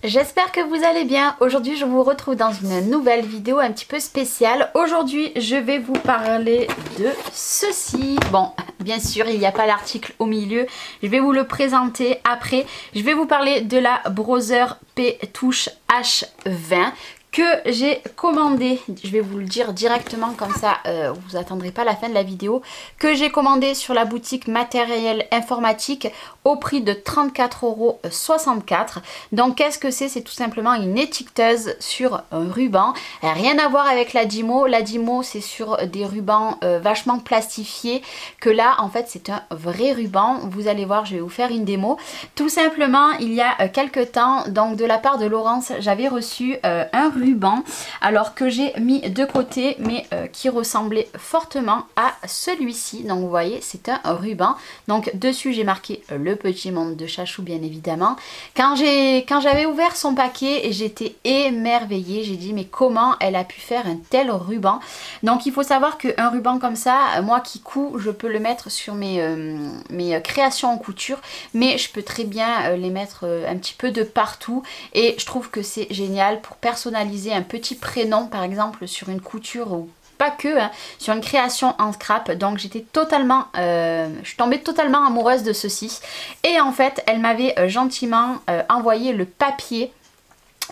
J'espère que vous allez bien. Aujourd'hui je vous retrouve dans une nouvelle vidéo un petit peu spéciale. Aujourd'hui je vais vous parler de ceci. Bon, bien sûr il n'y a pas l'article au milieu, je vais vous le présenter après. Je vais vous parler de la Brother P Touch H20 que j'ai commandé, je vais vous le dire directement comme ça vous attendrez pas la fin de la vidéo, que j'ai commandé sur la boutique matériel informatique au prix de 34,64 €. Donc qu'est-ce que c'est? C'est tout simplement une étiqueteuse sur un ruban, rien à voir avec la Dymo. La Dymo c'est sur des rubans vachement plastifiés, que là en fait c'est un vrai ruban. Vous allez voir, je vais vous faire une démo. Tout simplement il y a quelques temps, donc de la part de Laurence, j'avais reçu un ruban, alors que j'ai mis de côté, mais qui ressemblait fortement à celui-ci. Donc vous voyez c'est un ruban, donc dessus j'ai marqué le petit monde de Chachou bien évidemment. Quand j'avais ouvert son paquet, j'étais émerveillée, j'ai dit mais comment elle a pu faire un tel ruban. Donc il faut savoir qu'un ruban comme ça, moi qui couds, je peux le mettre sur mes créations en couture, mais je peux très bien les mettre un petit peu de partout, et je trouve que c'est génial pour personnaliser un petit prénom par exemple sur une couture, ou pas que, hein, sur une création en scrap. Donc j'étais totalement, je suis tombée totalement amoureuse de ceci. Et en fait elle m'avait gentiment envoyé le papier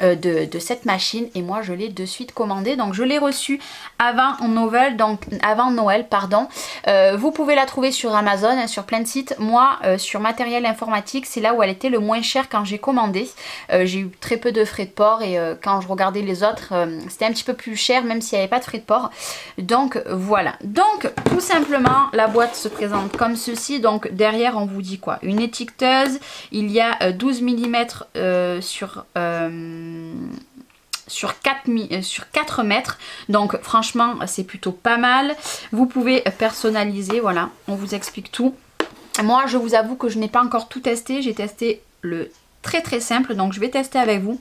de cette machine, et moi je l'ai de suite commandé. Donc je l'ai reçu avant Noël, pardon. Vous pouvez la trouver sur Amazon, hein, sur plein de sites. Moi sur matériel informatique, c'est là où elle était le moins cher quand j'ai commandé. J'ai eu très peu de frais de port, et quand je regardais les autres c'était un petit peu plus cher, même s'il n'y avait pas de frais de port. Donc voilà, donc tout simplement la boîte se présente comme ceci. Donc derrière on vous dit quoi? Une étiqueteuse, il y a 12 mm sur 4 mètres, donc franchement c'est plutôt pas mal. Vous pouvez personnaliser, voilà, on vous explique tout. Moi je vous avoue que je n'ai pas encore tout testé, j'ai testé le très simple, donc je vais tester avec vous.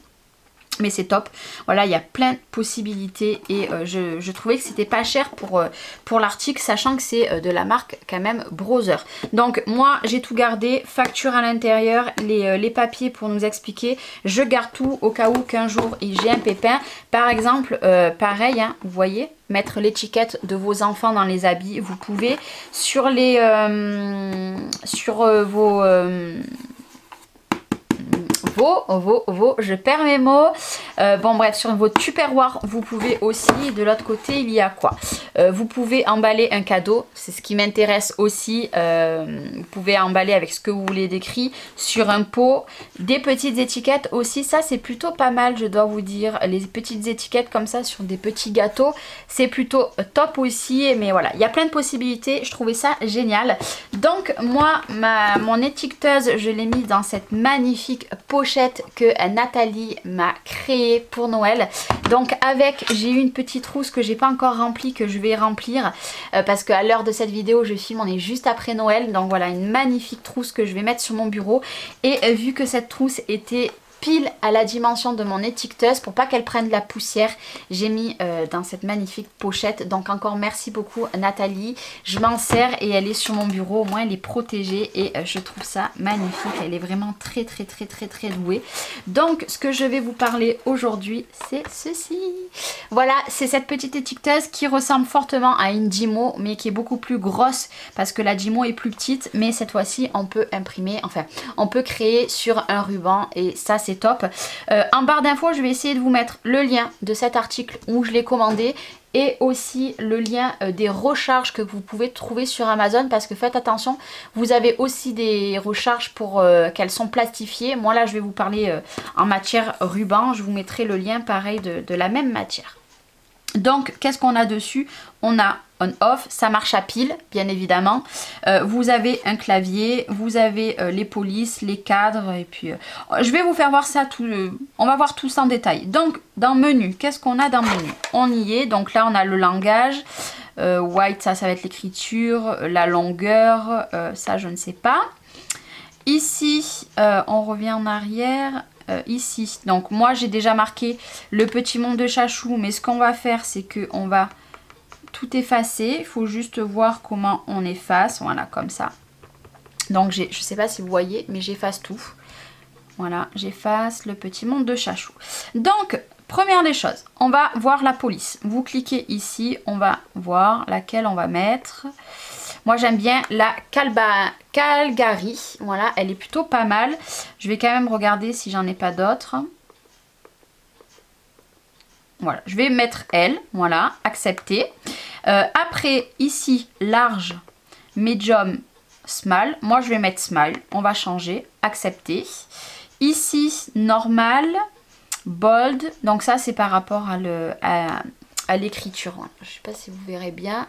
Mais c'est top, voilà, il y a plein de possibilités, et je trouvais que c'était pas cher pour l'article, sachant que c'est de la marque quand même Brother. Donc moi j'ai tout gardé, facture à l'intérieur, les papiers pour nous expliquer, je garde tout au cas où qu'un jour j'ai un pépin. Par exemple, pareil, hein, vous voyez, mettre l'étiquette de vos enfants dans les habits, vous pouvez sur les je perds mes mots, bon bref, sur vos tupperwares vous pouvez aussi. De l'autre côté il y a quoi? Vous pouvez emballer un cadeau, c'est ce qui m'intéresse aussi. Vous pouvez emballer avec ce que vous voulez d'écrit sur un pot, des petites étiquettes aussi, ça c'est plutôt pas mal, je dois vous dire. Les petites étiquettes comme ça sur des petits gâteaux, c'est plutôt top aussi. Mais voilà, il y a plein de possibilités, je trouvais ça génial. Donc moi mon étiqueteuse, je l'ai mis dans cette magnifique pochette que Nathalie m'a créée pour Noël. Donc avec, j'ai eu une petite trousse que j'ai pas encore remplie, que je vais remplir parce qu'à l'heure de cette vidéo je filme, on est juste après Noël. Donc voilà, une magnifique trousse que je vais mettre sur mon bureau. Et vu que cette trousse était pile à la dimension de mon étiqueteuse, pour pas qu'elle prenne de la poussière, j'ai mis dans cette magnifique pochette. Donc encore merci beaucoup Nathalie, je m'en sers et elle est sur mon bureau, au moins elle est protégée, et je trouve ça magnifique. Elle est vraiment très douée. Donc ce que je vais vous parler aujourd'hui, c'est ceci. Voilà, c'est cette petite étiqueteuse qui ressemble fortement à une Dymo, mais qui est beaucoup plus grosse parce que la Dymo est plus petite. Mais cette fois-ci on peut imprimer, enfin on peut créer sur un ruban, et ça c'est top. En barre d'infos je vais essayer de vous mettre le lien de cet article où je l'ai commandé, et aussi le lien des recharges que vous pouvez trouver sur Amazon, parce que faites attention, vous avez aussi des recharges pour qu'elles sont plastifiées. Moi là je vais vous parler en matière ruban, je vous mettrai le lien pareil de la même matière. Donc qu'est-ce qu'on a dessus? On a on-off, ça marche à pile bien évidemment. Vous avez un clavier, vous avez les polices, les cadres, et puis je vais vous faire voir ça tout. On va voir tout ça en détail. Donc dans menu, qu'est-ce qu'on a dans menu? On y est, donc là on a le langage. White, ça va être l'écriture, la longueur, ça je ne sais pas. Ici on revient en arrière. Ici, donc moi j'ai déjà marqué le petit monde de Chachou, mais ce qu'on va faire c'est que on va tout effacer. Il faut juste voir comment on efface, voilà, comme ça. Donc je sais pas si vous voyez, mais j'efface tout. Voilà, j'efface le petit monde de Chachou. Donc, première des choses, on va voir la police. Vous cliquez ici, on va voir laquelle on va mettre. Moi, j'aime bien la Calgary. Voilà, elle est plutôt pas mal. Je vais quand même regarder si j'en ai pas d'autres. Voilà, je vais mettre elle. Voilà, accepter. Après, ici, large, medium, small. Moi, je vais mettre small. On va changer. Accepter. Ici, normal, bold. Donc ça, c'est par rapport à l'écriture. Je ne sais pas si vous verrez bien.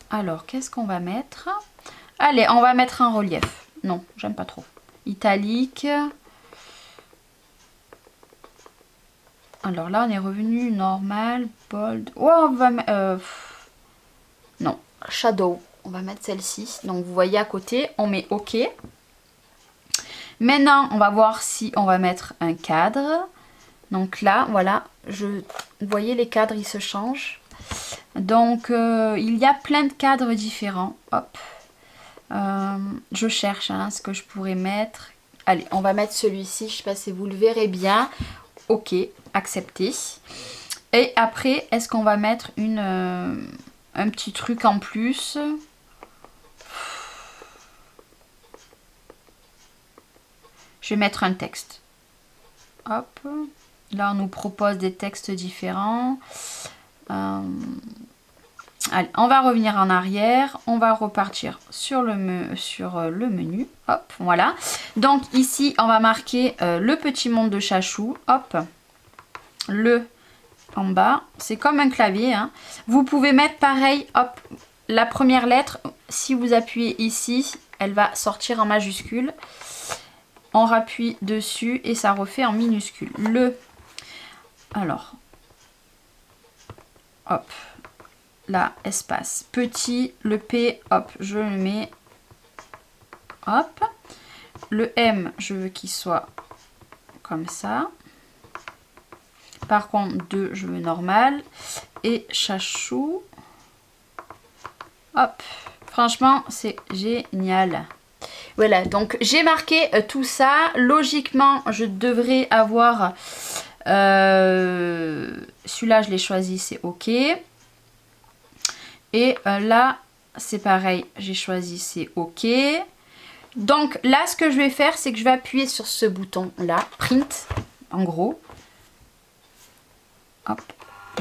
Alors, qu'est-ce qu'on va mettre? Allez, on va mettre un relief. Non, j'aime pas trop. Italique. Alors là, on est revenu normal, bold. Oh, on va mettre... non, shadow. On va mettre celle-ci. Donc, vous voyez à côté, on met OK. Maintenant, on va voir si on va mettre un cadre. Donc là, voilà. Vous voyez, les cadres, ils se changent. Donc, il y a plein de cadres différents. Hop. Je cherche ce que je pourrais mettre. Allez, on va mettre celui-ci. Je ne sais pas si vous le verrez bien. OK, accepter. Et après, est-ce qu'on va mettre un petit truc en plus? Je vais mettre un texte. Hop. Là, on nous propose des textes différents. Allez, on va revenir en arrière. On va repartir sur le menu. Hop, voilà. Donc ici, on va marquer le petit monde de Chachou. Hop. Le en bas. C'est comme un clavier. Hein. Vous pouvez mettre pareil. Hop. La première lettre, si vous appuyez ici, elle va sortir en majuscule. On rappuie dessus et ça refait en minuscule. Le. Alors. Hop. Là, espace. Petit, le P, hop, je le mets. Hop. Le M, je veux qu'il soit comme ça. Par contre, 2, je veux normal. Et Chachou. Hop. Franchement, c'est génial. Voilà, donc j'ai marqué tout ça. Logiquement, je devrais avoir... celui-là, je l'ai choisi, c'est OK. Et là, c'est pareil, j'ai choisi, c'est OK. Donc là, ce que je vais faire, c'est que je vais appuyer sur ce bouton-là, print, en gros. Hop.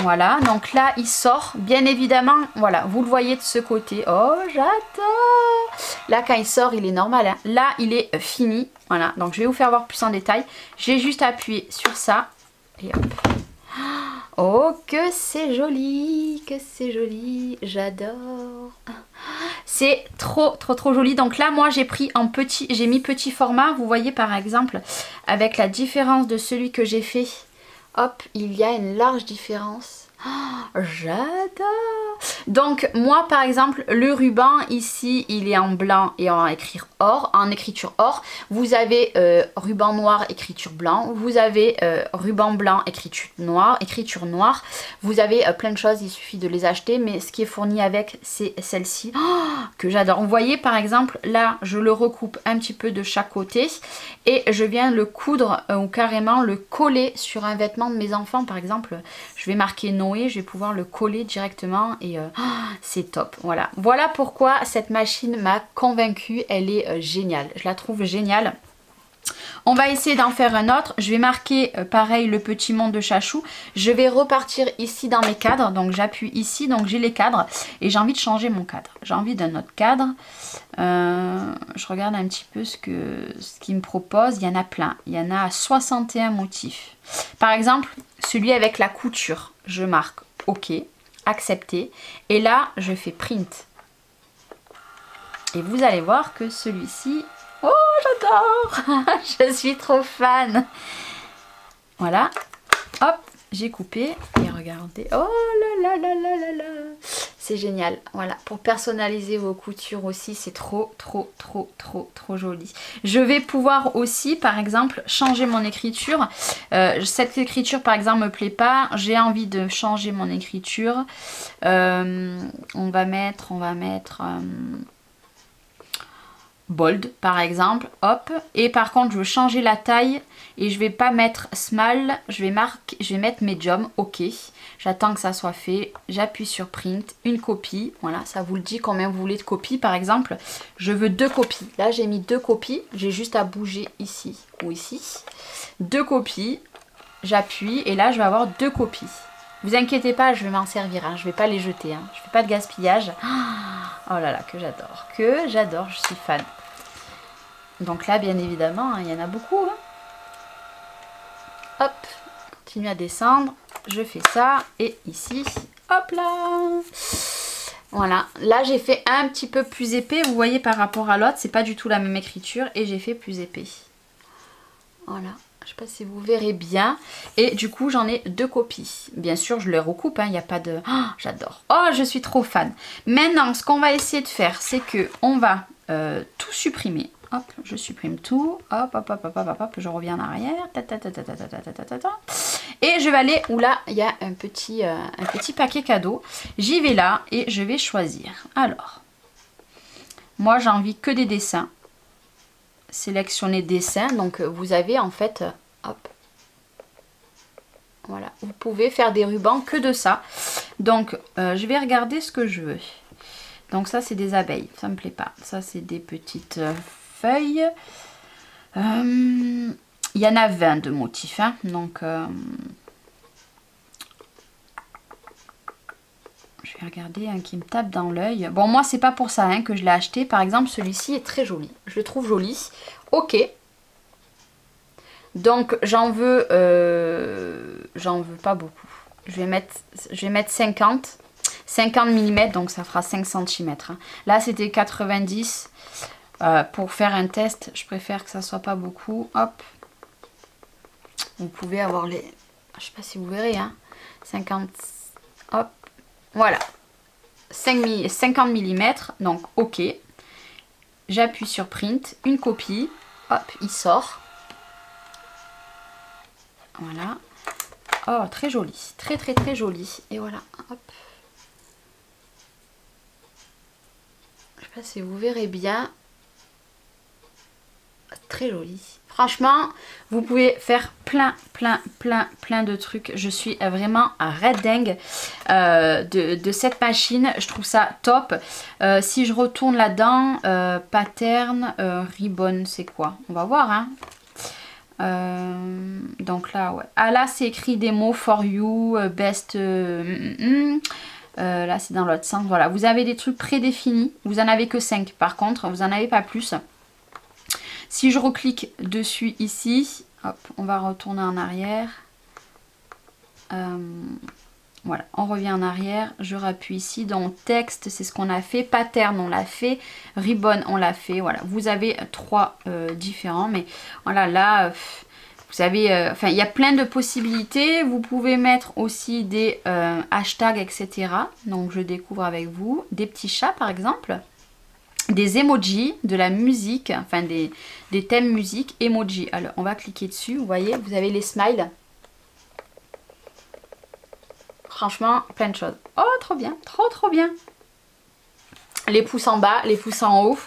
Voilà, donc là, il sort, bien évidemment, voilà, vous le voyez de ce côté. Oh, j'adore! Là, quand il sort, il est normal. Hein. Là, il est fini. Voilà, donc je vais vous faire voir plus en détail. J'ai juste appuyé sur ça. Et hop. Oh, que c'est joli! Que c'est joli! J'adore! C'est trop, trop, trop joli. Donc là, moi, j'ai pris en petit, j'ai mis petit format. Vous voyez, par exemple, avec la différence de celui que j'ai fait. Hop, il y a une large différence. Oh, j'adore! Donc moi par exemple le ruban ici il est en blanc et en écriture or. Vous avez ruban noir écriture blanc. Vous avez ruban blanc écriture noire. Vous avez plein de choses, il suffit de les acheter. Mais ce qui est fourni avec c'est celle-ci que j'adore. Vous voyez par exemple là je le recoupe un petit peu de chaque côté. Et je viens le coudre ou carrément le coller sur un vêtement de mes enfants. Par exemple je vais marquer Noé, je vais pouvoir le coller directement et c'est top. Voilà. Voilà pourquoi cette machine m'a convaincue. Elle est géniale. Je la trouve géniale. On va essayer d'en faire un autre. Je vais marquer pareil le petit monde de Chachou. Je vais repartir ici dans mes cadres. Donc j'appuie ici. Donc j'ai les cadres. Et j'ai envie de changer mon cadre. J'ai envie d'un autre cadre. Je regarde un petit peu ce qu'il me propose. Il y en a plein. Il y en a 61 motifs. Par exemple, celui avec la couture. Je marque OK. Accepter. Et là, je fais print. Et vous allez voir que celui-ci... Oh, j'adore! Je suis trop fan. Voilà. Hop, j'ai coupé. Et regardez. Oh là là là là là là. C'est génial. Voilà. Pour personnaliser vos coutures aussi, c'est trop, trop, trop, trop, trop joli. Je vais pouvoir aussi, par exemple, changer mon écriture. Cette écriture, par exemple, me plaît pas. J'ai envie de changer mon écriture. On va mettre... bold par exemple, hop, et par contre je veux changer la taille et je vais pas mettre small, je vais mettre medium, ok, j'attends que ça soit fait, j'appuie sur print, une copie, voilà, ça vous le dit combien vous voulez de copies par exemple, je veux 2 copies, là j'ai mis 2 copies, j'ai juste à bouger ici ou ici, 2 copies, j'appuie et là je vais avoir 2 copies. Vous inquiétez pas, je vais m'en servir, hein. Je vais pas les jeter, hein. Je fais pas de gaspillage. Oh là là, que j'adore, je suis fan. Donc là, bien évidemment, hein, il y en a beaucoup. Hein. Hop, continue à descendre, je fais ça, et ici, hop là. Voilà, là j'ai fait un petit peu plus épais, vous voyez par rapport à l'autre, c'est pas du tout la même écriture, et j'ai fait plus épais. Voilà. Je sais pas si vous verrez bien. Et du coup, j'en ai 2 copies. Bien sûr, je les recoupe. Il n'y a pas de... Oh, j'adore. Oh, je suis trop fan. Maintenant, ce qu'on va essayer de faire, c'est que on va tout supprimer. Hop, je supprime tout. Hop, hop, hop, hop, hop, hop, je reviens en arrière. Et je vais aller où là, il y a un petit paquet cadeau. J'y vais là et je vais choisir. Alors, moi, j'ai envie que des dessins. Sélectionner dessin, donc vous avez en fait hop, voilà, vous pouvez faire des rubans que de ça. Donc je vais regarder ce que je veux. Donc ça c'est des abeilles, ça me plaît pas. Ça c'est des petites feuilles. Il y en a 20 de motifs, hein, donc je vais regarder un qui me tape dans l'œil. Bon, moi, c'est pas pour ça hein, que je l'ai acheté. Par exemple, celui-ci est très joli. Je le trouve joli. Ok. Donc, j'en veux pas beaucoup. Je vais mettre 50 mm, donc ça fera 5 cm. Hein. Là, c'était 90. Pour faire un test, je préfère que ça soit pas beaucoup. Hop. Vous pouvez avoir les... Je sais pas si vous verrez. Hein. 50... Hop. Voilà, 50 mm, donc ok. J'appuie sur print, une copie, hop, il sort. Voilà. Oh, très joli, très très très joli. Et voilà, hop. Je sais pas si vous verrez bien. Très joli. Franchement, vous pouvez faire plein de trucs. Je suis vraiment red dingue de cette machine. Je trouve ça top. Si je retourne là-dedans, pattern, ribbon, c'est quoi? On va voir, hein. Donc là, ouais. Ah là, c'est écrit des mots for you, best... là, c'est dans l'autre sens. Voilà, vous avez des trucs prédéfinis. Vous en avez que 5 par contre. Vous en avez pas plus. Si je reclique dessus ici, hop, on va retourner en arrière. Voilà, on revient en arrière. Je rappuie ici. Donc texte, c'est ce qu'on a fait. Pattern, on l'a fait. Ribbon, on l'a fait. Voilà, vous avez 3 différents. Mais voilà, là, vous avez... Enfin, il y a plein de possibilités. Vous pouvez mettre aussi des hashtags, etc. Donc, je découvre avec vous. Des petits chats, par exemple. Des emojis, de la musique, enfin des thèmes musique, emoji. Alors on va cliquer dessus, vous voyez, vous avez les smiles. Franchement, plein de choses. Oh, trop bien, trop bien. Les pouces en bas, les pouces en haut.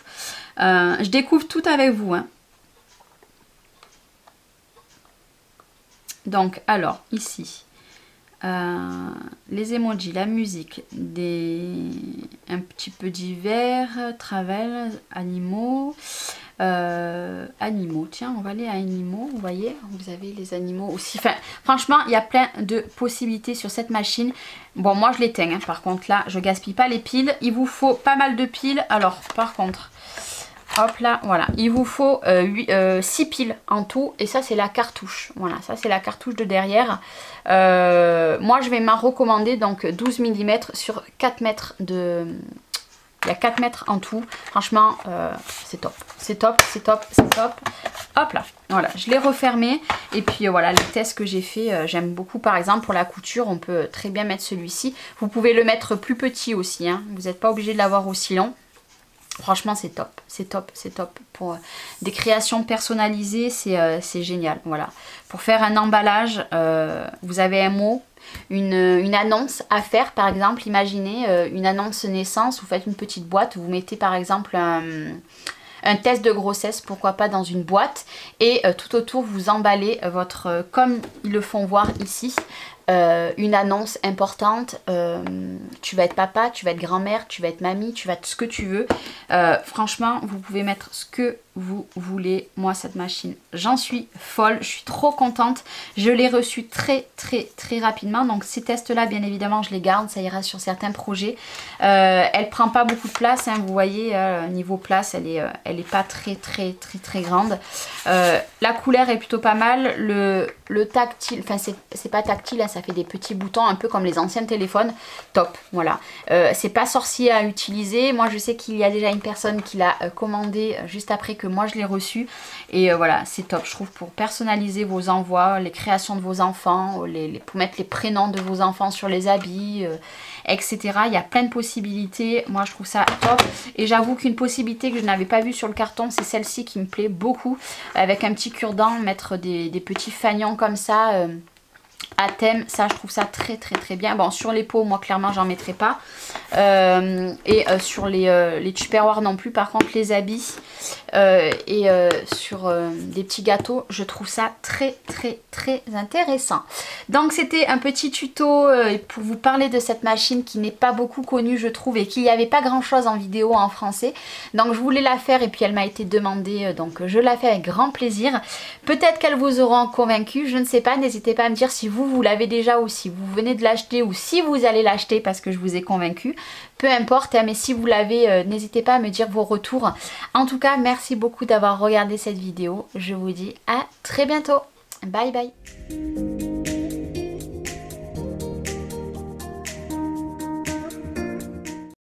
Je découvre tout avec vous. Hein. Donc, alors, ici, les emojis, la musique, un petit peu divers, travel, animaux, tiens on va aller à animaux, vous voyez, vous avez les animaux aussi, enfin franchement il y a plein de possibilités sur cette machine. Bon moi je l'éteins, hein. Par contre là je gaspille pas les piles, il vous faut pas mal de piles, alors par contre hop là, voilà, il vous faut 6 piles en tout et ça c'est la cartouche, voilà, ça c'est la cartouche de derrière. Moi je vais m'en recommander donc 12 mm sur 4 mètres de... Il y a 4 mètres en tout, franchement c'est top, c'est top, c'est top, c'est top. Hop là, voilà, je l'ai refermé et puis voilà les tests que j'ai fait, j'aime beaucoup. Par exemple pour la couture, on peut très bien mettre celui-ci. Vous pouvez le mettre plus petit aussi, hein. Vous n'êtes pas obligé de l'avoir aussi long. Franchement c'est top, c'est top, c'est top. Pour des créations personnalisées, c'est génial. Voilà. Pour faire un emballage, vous avez un mot, une annonce à faire par exemple. Imaginez une annonce naissance, vous faites une petite boîte, vous mettez par exemple un test de grossesse, pourquoi pas dans une boîte. Et tout autour, vous emballez votre, comme ils le font voir ici, une annonce importante. Tu vas être papa, tu vas être grand-mère, tu vas être mamie, tu vas être ce que tu veux. Franchement, vous pouvez mettre ce que vous voulez. Moi, cette machine, j'en suis folle, je suis trop contente. Je l'ai reçue très rapidement. Donc ces tests là, bien évidemment, je les garde, ça ira sur certains projets. Elle prend pas beaucoup de place, hein, vous voyez, niveau place, elle est pas très grande. La couleur est plutôt pas mal. Le tactile, enfin c'est pas tactile, hein, ça fait des petits boutons un peu comme les anciens téléphones. Top, voilà. C'est pas sorcier à utiliser. Moi, je sais qu'il y a déjà une personne qui l'a commandé juste après que moi je l'ai reçu. Et voilà, c'est top, je trouve, pour personnaliser vos envois, les créations de vos enfants, pour mettre les prénoms de vos enfants sur les habits, etc. Il y a plein de possibilités. Moi, je trouve ça top. Et j'avoue qu'une possibilité que je n'avais pas vue sur le carton, c'est celle-ci qui me plaît beaucoup. Avec un petit cure-dent, mettre des petits fagnons comme ça. À thème, ça je trouve ça très bien. Bon, sur les pots, moi clairement j'en mettrai pas, sur les tupperwares non plus. Par contre les habits sur des petits gâteaux, je trouve ça très intéressant. Donc c'était un petit tuto pour vous parler de cette machine qui n'est pas beaucoup connue, je trouve, et qu'il n'y avait pas grand chose en vidéo en français. Donc je voulais la faire et puis elle m'a été demandée, donc je la fais avec grand plaisir. Peut-être qu'elle vous aura convaincu, je ne sais pas. N'hésitez pas à me dire si vous l'avez déjà ou si vous venez de l'acheter ou si vous allez l'acheter parce que je vous ai convaincu. Peu importe, hein, mais si vous l'avez, n'hésitez pas à me dire vos retours. En tout cas, merci beaucoup d'avoir regardé cette vidéo. Je vous dis à très bientôt. Bye bye.